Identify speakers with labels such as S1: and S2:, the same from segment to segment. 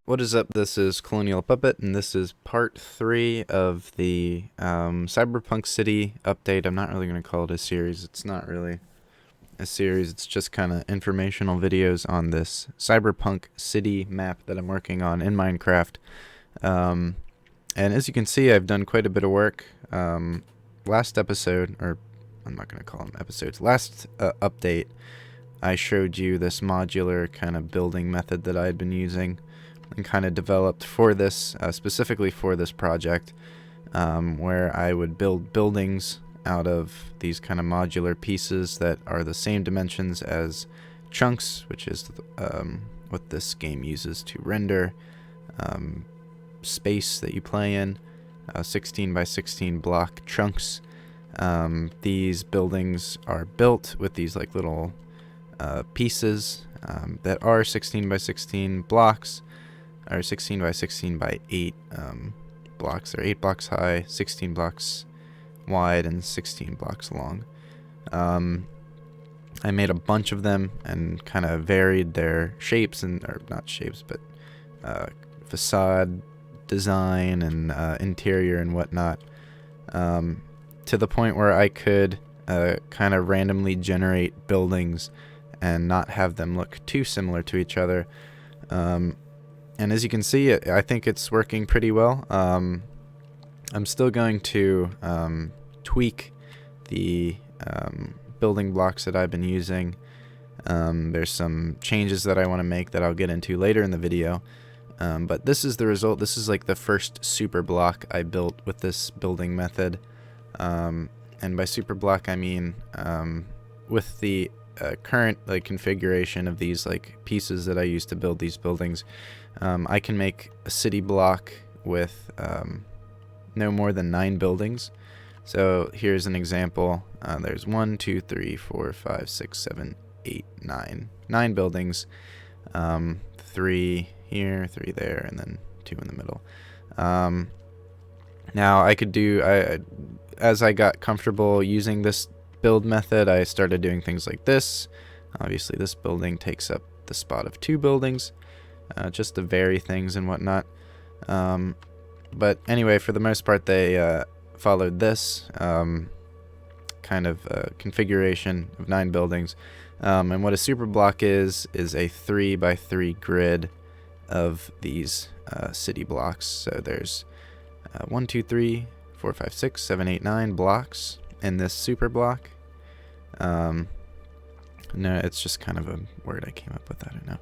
S1: What is up? This is Colonial Puppet, and this is part 3 of the Cyberpunk City update. I'm not really going to call it a series. It's not really a series. It's just kind of informational videos on this Cyberpunk City map that I'm working on in Minecraft. And as you can see, I've done quite a bit of work. Last episode, or I'm not going to call them episodes, last update, I showed you this modular kind of building method that I had been using and kind of developed for this, specifically for this project, where I would build buildings out of these kind of modular pieces that are the same dimensions as chunks, which is what this game uses to render space that you play in, 16 by 16 block chunks. These buildings are built with these like little pieces that are 16 by 16 blocks, or 16 by 16 by 8 blocks. They're 8 blocks high, 16 blocks wide, and 16 blocks long. I made a bunch of them and kind of varied their shapes, or not shapes, but facade design and interior and whatnot, to the point where I could kind of randomly generate buildings and not have them look too similar to each other. And as you can see, I think it's working pretty well. I'm still going to tweak the building blocks that I've been using. There's some changes that I want to make that I'll get into later in the video. But this is the result. This is like the first super block I built with this building method. And by super block, I mean with the current like configuration of these like pieces that I use to build these buildings, I can make a city block with no more than 9 buildings. So here's an example. There's 1, 2, 3, 4, 5, 6, 7, 8, 9 buildings. 3 here, 3 there, and then 2 in the middle. Now I could do, as I got comfortable using this build method, I started doing things like this. Obviously this building takes up the spot of 2 buildings, just to vary things and whatnot. But anyway, for the most part, they followed this kind of configuration of 9 buildings. And what a super block is a 3 by 3 grid of these city blocks. So there's 1, 2, 3, 4, 5, 6, 7, 8, 9 blocks in this super block. No, it's just kind of a word I came up with. I don't know.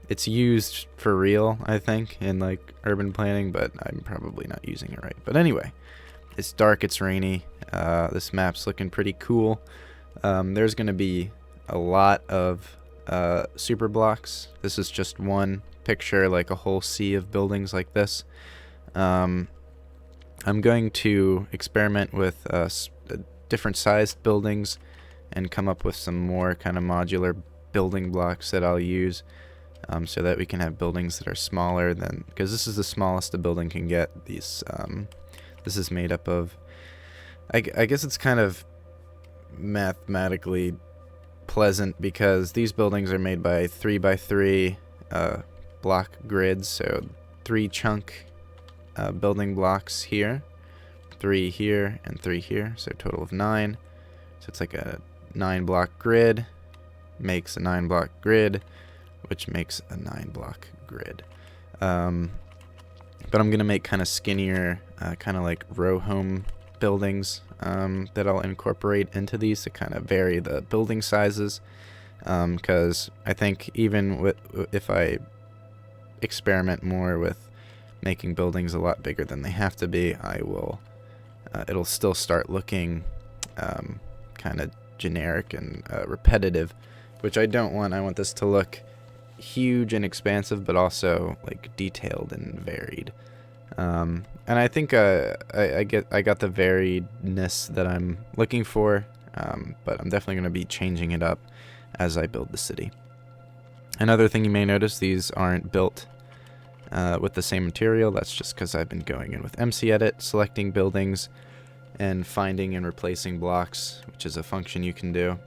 S1: It's used for real, I think, in like urban planning, but I'm probably not using it right. But anyway, it's dark, it's rainy. This map's looking pretty cool. There's going to be a lot of super blocks. This is just one picture, like a whole sea of buildings like this. I'm going to experiment with different sized buildings and come up with some more kind of modular building blocks that I'll use, so that we can have buildings that are smaller than, because this is the smallest a building can get. These this is made up of, I guess it's kind of mathematically pleasant because these buildings are made by 3 by 3 block grids, so 3 chunk building blocks here, 3 here, and 3 here, so a total of 9. So it's like a 9 block grid makes a 9 block grid, which makes a 9 block grid. But I'm gonna make kind of skinnier, kind of like row home buildings that I'll incorporate into these to kind of vary the building sizes, because I think even if I experiment more with making buildings a lot bigger than they have to be, it'll still start looking kind of generic and repetitive, which I don't want. I want this to look huge and expansive, but also like detailed and varied. And I think I got the variedness that I'm looking for, but I'm definitely going to be changing it up as I build the city. Another thing you may notice, these aren't built with the same material. That's just because I've been going in with MC Edit, selecting buildings, and finding and replacing blocks, which is a function you can do.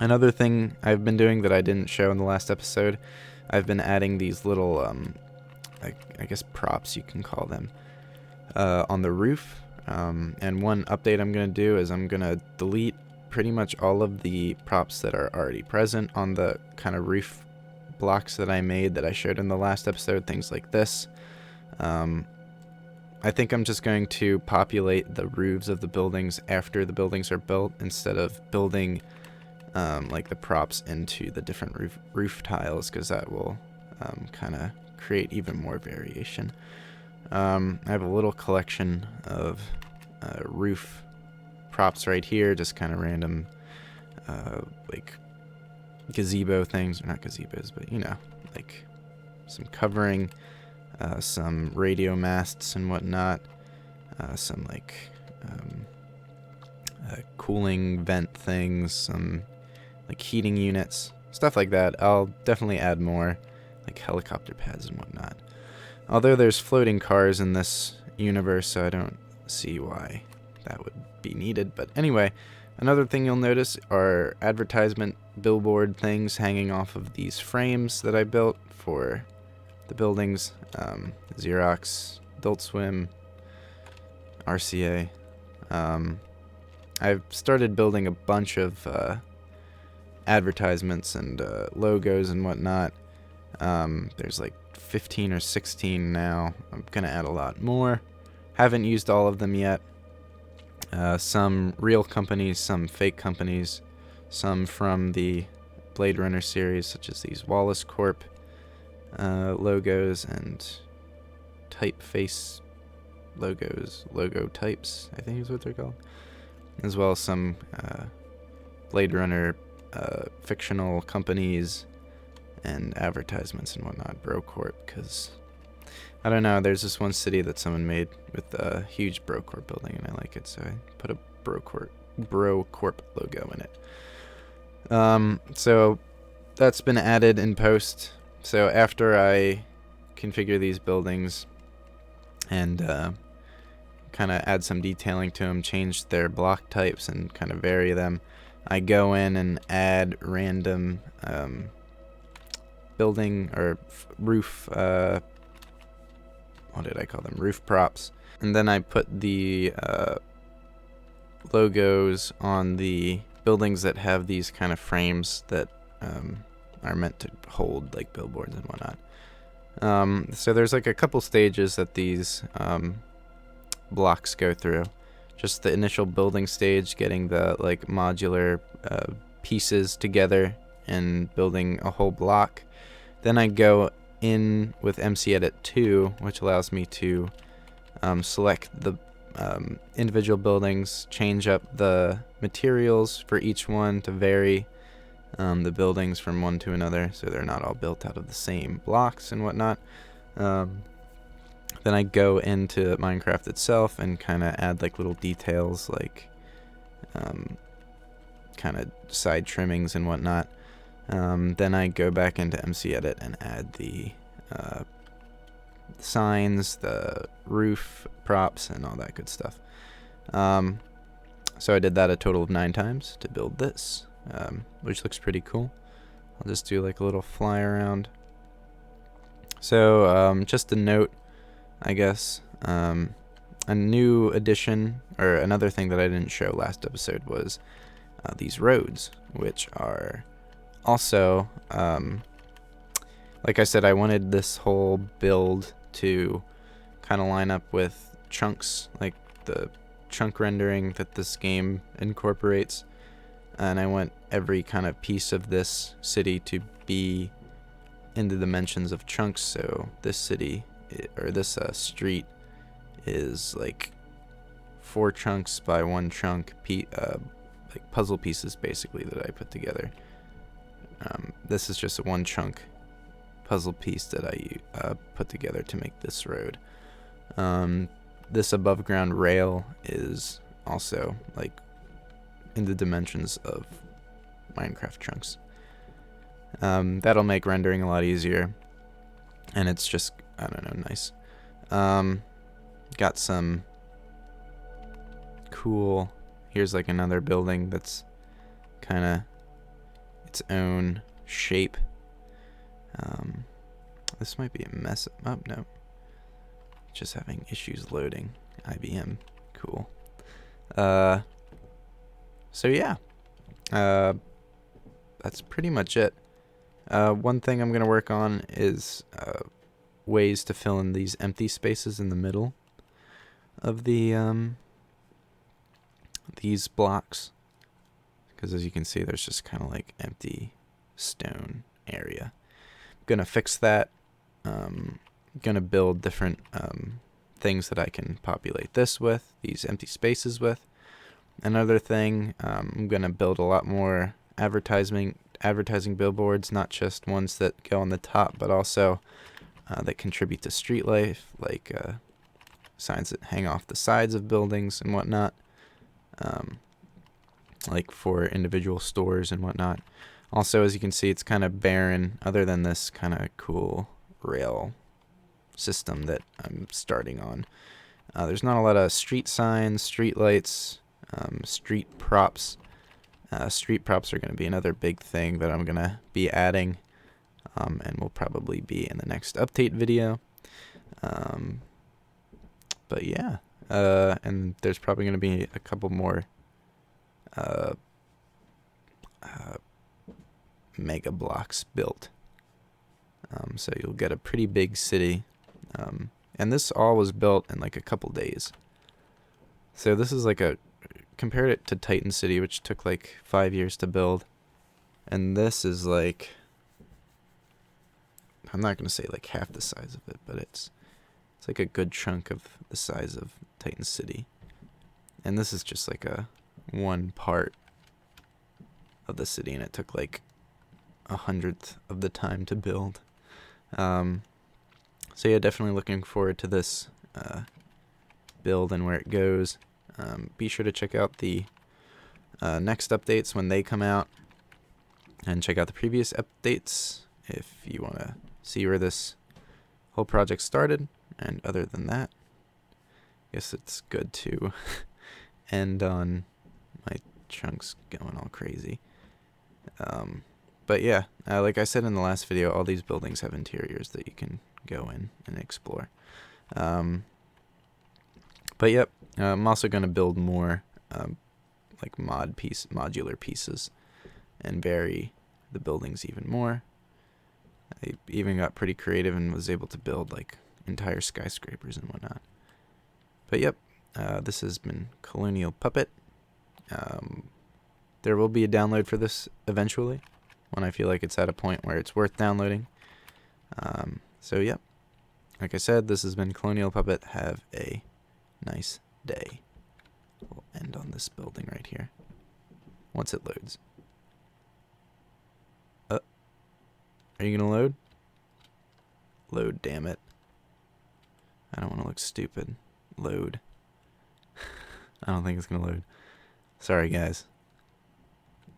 S1: Another thing I've been doing that I didn't show in the last episode I've been adding these little, I guess props you can call them, on the roof. And one update I'm going to do is I'm going to delete pretty much all of the props that are already present on the kind of roof blocks that I made that I showed in the last episode, things like this. I think I'm just going to populate the roofs of the buildings after the buildings are built, instead of building like the props into the different roof tiles, because that will kind of create even more variation. I have a little collection of roof props right here, just kind of random like gazebo things, or not gazebos, but you know, like some covering, some radio masts and whatnot, some like cooling vent things, some like heating units, stuff like that. I'll definitely add more, like helicopter pads and whatnot. Although there's floating cars in this universe, so I don't see why that would be needed. But anyway, another thing you'll notice are advertisement billboard things hanging off of these frames that I built for the buildings. Xerox, Adult Swim, RCA. I've started building a bunch of advertisements and logos and whatnot. There's like 15 or 16 now. I'm gonna add a lot more. Haven't used all of them yet. Some real companies, some fake companies, some from the Blade Runner series, such as these Wallace Corp logos and typeface logos, logo types, I think is what they're called, as well as some Blade Runner fictional companies and advertisements and whatnot, Brocorp, because I don't know, there's this one city that someone made with a huge Brocorp building and I like it, so I put a Brocorp logo in it. So that's been added in post. So after I configure these buildings and kind of add some detailing to them, change their block types and kind of vary them, I go in and add random building or roof, what did I call them? Roof props. And then I put the logos on the buildings that have these kind of frames that are meant to hold like billboards and whatnot. So there's like a couple stages that these blocks go through. Just the initial building stage, getting the like modular pieces together and building a whole block. Then I go in with MC Edit 2, which allows me to select the individual buildings, change up the materials for each one to vary the buildings from one to another, so they're not all built out of the same blocks and whatnot. Then I go into Minecraft itself and kind of add like little details, like kind of side trimmings and whatnot. Then I go back into MC Edit and add the signs, the roof props, and all that good stuff. So I did that a total of 9 times to build this, which looks pretty cool. I'll just do like a little fly around. So just a note, I guess, a new addition, or another thing that I didn't show last episode, was these roads, which are also, like I said, I wanted this whole build to kind of line up with chunks, like the chunk rendering that this game incorporates, and I want every kind of piece of this city to be in the dimensions of chunks. So this city, or this street, is like 4 chunks by 1 chunk, like puzzle pieces basically that I put together. This is just a 1 chunk puzzle piece that I put together to make this road. This above ground rail is also like in the dimensions of Minecraft chunks. That'll make rendering a lot easier, and it's just, I don't know, nice. Got some cool, here's like another building that's kind of its own shape. This might be a mess. Oh, no. Just having issues loading. IBM. Cool. So yeah. That's pretty much it. One thing I'm going to work on is ways to fill in these empty spaces in the middle of the these blocks. Because as you can see, there's just kind of like empty stone area. I'm going to fix that. Going to build different things that I can populate this with, these empty spaces with. Another thing, I'm going to build a lot more advertising billboards, not just ones that go on the top, but also that contribute to street life, like signs that hang off the sides of buildings and whatnot, like for individual stores and whatnot. Also, as you can see, it's kind of barren other than this kind of cool rail system that I'm starting on. There's not a lot of street signs, street lights, street props. Street props are going to be another big thing that I'm going to be adding, and will probably be in the next update video. But yeah, and there's probably going to be a couple more mega blocks built. So you'll get a pretty big city. And this all was built in like a couple days. So this is like compared it to Titan City, which took like 5 years to build. And this is like, I'm not going to say like half the size of it, but it's like a good chunk of the size of Titan City. And this is just like one part of the city, and it took like 100th of the time to build. So yeah, definitely looking forward to this build and where it goes. Be sure to check out the next updates when they come out, and check out the previous updates if you want to see where this whole project started. And other than that, I guess it's good to end on my chunks going all crazy. But yeah, like I said in the last video, all these buildings have interiors that you can go in and explore. But yep, I'm also going to build more like modular pieces and vary the buildings even more. I even got pretty creative and was able to build like entire skyscrapers and whatnot. But yep, this has been Colonial Puppet. There will be a download for this eventually, when I feel like it's at a point where it's worth downloading. So yep, like I said, this has been Colonial Puppet. Have a nice day. We'll end on this building right here once it loads. Are you gonna load? Load, damn it. I don't want to look stupid. Load. I don't think it's gonna load. Sorry, guys.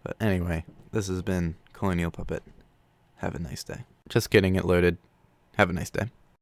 S1: But anyway, this has been Colonial Puppet. Have a nice day. Just kidding, it loaded. Have a nice day.